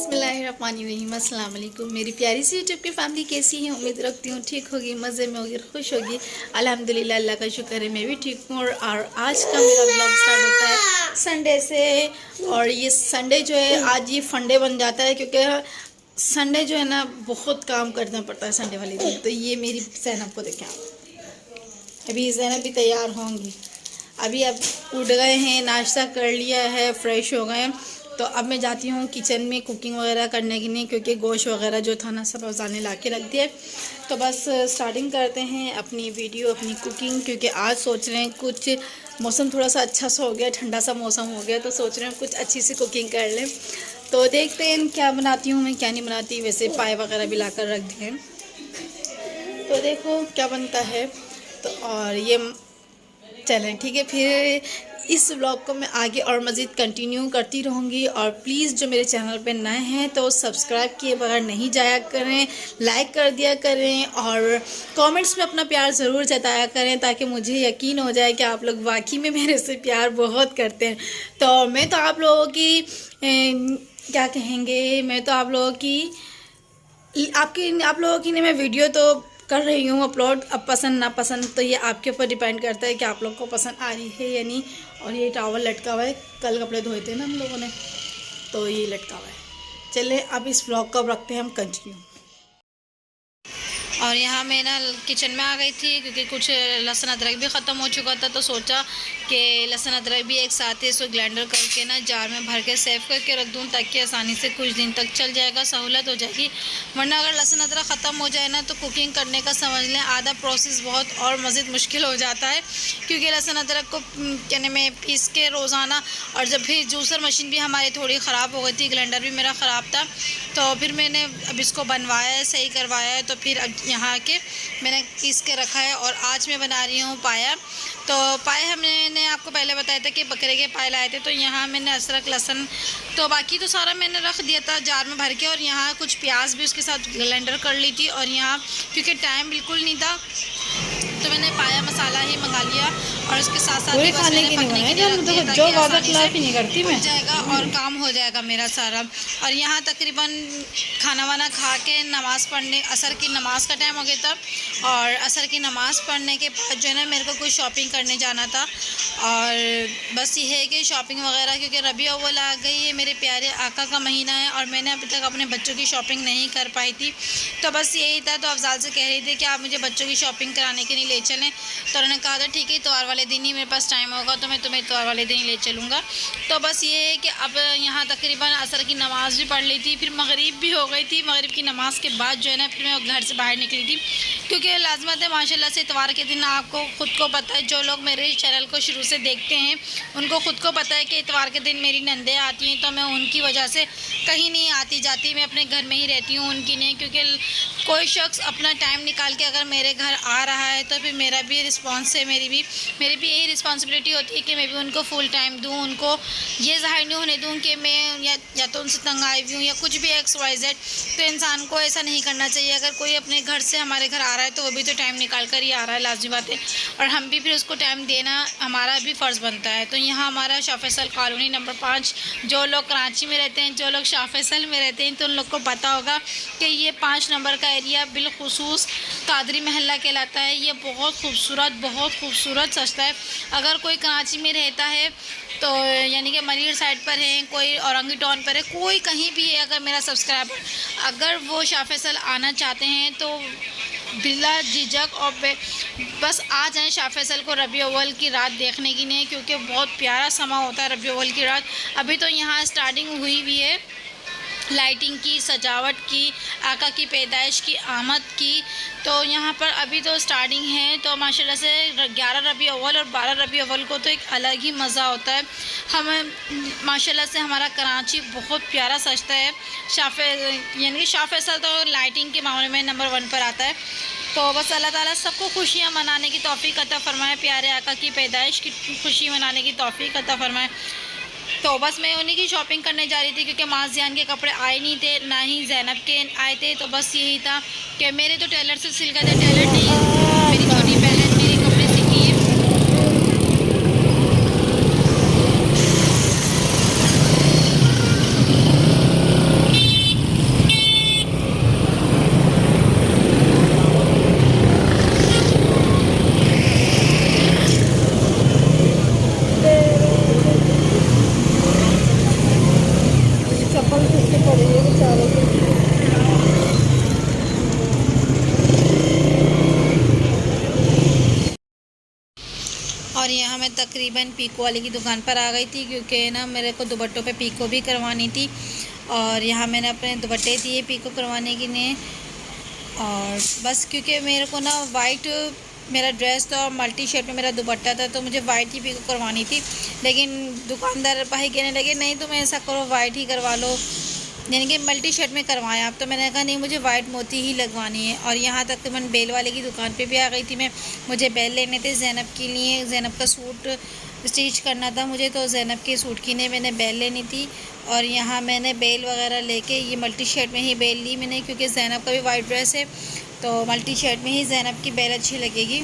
बिस्मिल्लाहिर्रहमानिर्रहीम। अस्सलाम वालेकुम। मेरी प्यारी सी यूट्यूब की फैमिली कैसी है? उम्मीद रखती हूँ ठीक होगी, मज़े में होगी, खुश होगी। अल्हम्दुलिल्लाह, अल्लाह का शुक्र है मैं भी ठीक हूँ। और आज का मेरा ब्लॉग स्टार्ट होता है संडे से। और ये संडे जो है आज ये फंडे बन जाता है, क्योंकि संडे जो है ना बहुत काम करना पड़ता है संडे वाले दिन। तो ये मेरी ज़ैनब को देखें आप, अभी ज़ैनब भी तैयार होंगी। अभी अब उठ गए हैं, नाश्ता कर लिया है, फ्रेश हो गए हैं। तो अब मैं जाती हूँ किचन में कुकिंग वगैरह करने के लिए, क्योंकि गोश्त वगैरह जो था ना सब अफजान ने ला के रख दिया। तो बस स्टार्टिंग करते हैं अपनी वीडियो, अपनी कुकिंग। क्योंकि आज सोच रहे हैं कुछ, मौसम थोड़ा सा अच्छा सा हो गया, ठंडा सा मौसम हो गया, तो सोच रहे हैं कुछ अच्छी सी कुकिंग कर लें। तो देखते हैं क्या बनाती हूँ मैं, क्या नहीं बनाती। वैसे पाए वगैरह भी ला कर रख दिए हैं, तो देखो क्या बनता है। तो और ये चलें ठीक है, फिर इस व्लॉग को मैं आगे और मज़ीद कंटिन्यू करती रहूँगी। और प्लीज़ जो मेरे चैनल पे नए हैं तो सब्सक्राइब किए बगैर नहीं जाया करें, लाइक कर दिया करें और कमेंट्स में अपना प्यार ज़रूर जताया करें, ताकि मुझे यकीन हो जाए कि आप लोग वाकई में मेरे से प्यार बहुत करते हैं। तो मैं तो आप लोगों की क्या कहेंगे, मैं तो आप लोगों की मैं वीडियो तो कर रही हूँ अपलोड। अब पसंद ना पसंद तो ये आपके ऊपर डिपेंड करता है कि आप लोग को पसंद आ रही है या नहीं। और ये टॉवल लटका हुआ है, कल कपड़े धोए थे ना हम लोगों ने, तो ये लटका हुआ है। चले अब इस व्लॉग को अब रखते हैं हम कंटिन्यू। और यहाँ मैं ना किचन में आ गई थी, क्योंकि कुछ लहसुन अदरक भी ख़त्म हो चुका था। तो सोचा कि लहसुन अदरक भी एक साथ ही इसको ग्राइंडर करके ना जार में भर के सेव करके रख दूँ, ताकि आसानी से कुछ दिन तक चल जाएगा, सहूलत हो जाएगी। वरना अगर लहसुन अदरक ख़त्म हो जाए ना तो कुकिंग करने का समझ लें आधा प्रोसेस बहुत और मज़ीद मुश्किल हो जाता है। क्योंकि लहसुन अदरक को कहने में पीस के रोज़ाना, और जब भी जूसर मशीन भी हमारी थोड़ी ख़राब हो गई थी, ग्राइंडर भी मेरा ख़राब था, तो फिर मैंने अब इसको बनवाया है, सही करवाया है। तो फिर अब यहाँ के मैंने पीस के रखा है। और आज मैं बना रही हूँ पाया। तो पाए हमने आपको पहले बताया था कि बकरे के पाए लाए थे। तो यहाँ मैंने अदरक लहसुन तो बाकी तो सारा मैंने रख दिया था जार में भर के, और यहाँ कुछ प्याज भी उसके साथ ब्लेंडर कर ली थी। और यहाँ क्योंकि टाइम बिल्कुल नहीं था तो मैंने पाया मसाला ही मंगा लिया, और उसके साथ साथ ही बस मैंने पकने के लिए रख दिया, ताकि आसानी से बन जाएगा और काम हो जाएगा मेरा सारा। और यहाँ तकरीबन खाना वाना खा के नमाज़ पढ़ने, असर की नमाज़ का टाइम हो गया था। और असर की नमाज़ पढ़ने के बाद जो है ना मेरे को कुछ शॉपिंग करने जाना था। और बस ये है कि शॉपिंग वगैरह, क्योंकि रबी अव्वल आ गई है, मेरे प्यारे आका का महीना है, और मैंने अभी तक अपने बच्चों की शॉपिंग नहीं कर पाई थी। तो बस यही था। तो अफजाल से कह रही थी कि आप मुझे बच्चों की शॉपिंग कराने के लिए ले चलें। तो उन्होंने कहा था ठीक है, इतवार वाले दिन ही मेरे पास टाइम होगा तो मैं तुम्हें इतवार वाले दिन ही ले चलूँगा। तो बस ये है कि अब यहाँ तकरीबन असर की नमाज़ भी पढ़ ली थी, फिर मगरिब भी हो गई थी। मगरिब की नमाज़ के बाद जो है ना फिर मैं घर से बाहर निकली थी, क्योंकि लाजमत है माशाल्लाह से इतवार के दिन आपको ख़ुद को पता है, जो लोग मेरे चैनल को शुरू से देखते हैं उनको ख़ुद को पता है कि इतवार के दिन मेरी नंदें आती हैं। तो मैं उनकी वजह से कहीं नहीं आती जाती, मैं अपने घर में ही रहती हूँ, उनकी नहीं। क्योंकि कोई शख्स अपना टाइम निकाल के अगर मेरे घर आ रहा है तो फिर मेरा भी रिस्पॉन्स है, मेरी भी यही रिस्पॉन्सिबिलिटी होती है कि मैं भी उनको फुल टाइम दूँ, उनको ये ज़ाहिर नहीं होने दूँ कि मैं या तो उनसे तंग आई हुई हूँ या कुछ भी XYZ। तो इंसान को ऐसा नहीं करना चाहिए। अगर कोई अपने घर से हमारे घर आ रहा है तो वो भी तो टाइम निकाल कर ही आ रहा है, लाजमी बात है। और हम भी फिर उसको टाइम देना हमारा भी फ़र्ज़ बनता है। तो यहाँ हमारा शाह फैसल कॉलोनी नंबर 5, जो लोग कराची में रहते हैं, जो लोग शाह फैसल में रहते हैं, तो उन लोग को पता होगा कि ये 5 नंबर का एरिया बिलखुसूस कादरी महल्ला कहलाता है। ये बहुत खूबसूरत सस्ता है। अगर कोई कराची में रहता है तो यानी कि मरीर साइड पर है, कोई औरंगी टाउन पर है, कोई कहीं भी है, अगर मेरा सब्सक्राइबर अगर वो शाह फैसल आना चाहते हैं तो बिला झिझक और बस आ जाएं शाह फैसल को रबी अव्वल की रात देखने की नहीं, क्योंकि बहुत प्यारा समा होता है रबी अव्वल की रात। अभी तो यहाँ स्टार्टिंग हुई भी है लाइटिंग की, सजावट की, आका की पैदाइश की, आमद की। तो यहाँ पर अभी तो स्टार्टिंग है। तो माशाल्लाह से 11 रबी अव्वल और 12 रबी अव्वल को तो एक अलग ही मज़ा होता है। हमें माशाल्लाह से हमारा कराची बहुत प्यारा सजता है। यानी कि शाह फैसल तो लाइटिंग के मामले में नंबर 1 पर आता है। तो बस अल्लाह ताला सबको खुशियाँ मनाने की तौफीक अता फ़रमाए, प्यारे आका की पैदाइश की खुशी मनाने की तौफीक अता फ़रमाए। तो बस मैं उन्हीं की शॉपिंग करने जा रही थी, क्योंकि माज़ियान के कपड़े आए नहीं थे, ना ही ज़ैनब के आए थे। तो बस यही था कि मेरे तो टेलर से सिल गए थे, टेलर नहीं, मेरी छोटी बहन मेरी कपड़े सीखी है। तकरीबन पीको वाले की दुकान पर आ गई थी, क्योंकि ना मेरे को दुपट्टों पे पीको भी करवानी थी। और यहाँ मैंने अपने दुपट्टे दिए पीको करवाने के लिए। और बस क्योंकि मेरे को ना वाइट मेरा ड्रेस था और मल्टी शेड में मेरा दुपट्टा था, तो मुझे वाइट ही पीको करवानी थी। लेकिन दुकानदार भाई कहने लगे नहीं तुम ऐसा करो वाइट ही करवा लो, यानी कि मल्टी शेड में करवाया आप। तो मैंने कहा नहीं मुझे वाइट मोती ही लगवानी है। और यहाँ तक मैं बेल वाले की दुकान पे भी आ गई थी मैं। मुझे बेल लेने थे ज़ैनब के लिए, ज़ैनब का सूट स्टिच करना था मुझे, तो ज़ैनब के सूट की ने मैंने बेल लेनी थी। और यहाँ मैंने बेल वगैरह लेके ये मल्टी शेड में ही बेल ली मैंने, क्योंकि ज़ैनब का भी वाइट ड्रेस है तो मल्टी शेड में ही ज़ैनब की बेल अच्छी लगेगी।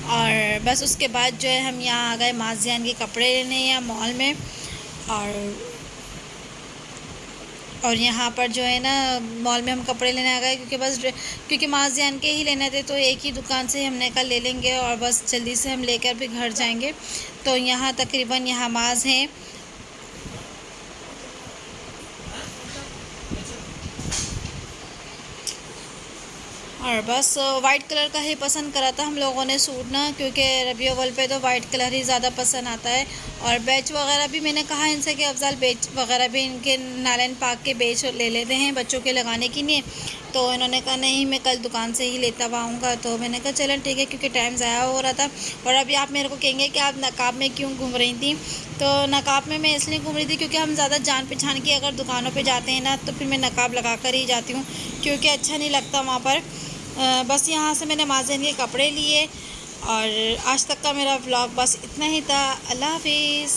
और बस उसके बाद जो है हम यहाँ आ गए माज़ियान के कपड़े लेने या मॉल में। और यहाँ पर जो है ना मॉल में हम कपड़े लेने आ गए, क्योंकि माज़ियान के ही लेने थे, तो एक ही दुकान से हमने कल ले लेंगे और बस जल्दी से हम लेकर भी घर जाएंगे। तो यहाँ तकरीबन यहाँ माज़ हैं। और बस वाइट कलर का ही पसंद करा था हम लोगों ने सूट ना, क्योंकि रबीउ अव्वल पे तो वाइट कलर ही ज़्यादा पसंद आता है। और बेच वगैरह भी मैंने कहा इनसे कि अफजल बेच वगैरह भी इनके नारायण पाक के बेच ले लेते हैं बच्चों के लगाने के लिए। तो इन्होंने कहा नहीं मैं कल दुकान से ही लेता आऊँगा। तो मैंने कहा चलो ठीक है, क्योंकि टाइम ज़ाया हो रहा था। और अभी आप मेरे को कहेंगे कि आप नकाब में क्यों घूम रही थी, तो नकाब में मैं इसलिए घूम रही थी क्योंकि हम ज़्यादा जान पहचान की अगर दुकानों पर जाते हैं ना तो फिर मैं नकाब लगा कर ही जाती हूँ, क्योंकि अच्छा नहीं लगता वहाँ पर। बस यहाँ से मैंने माज़ियान के कपड़े लिए। और आज तक का मेरा व्लॉग बस इतना ही था। अल्लाह हाफिज़।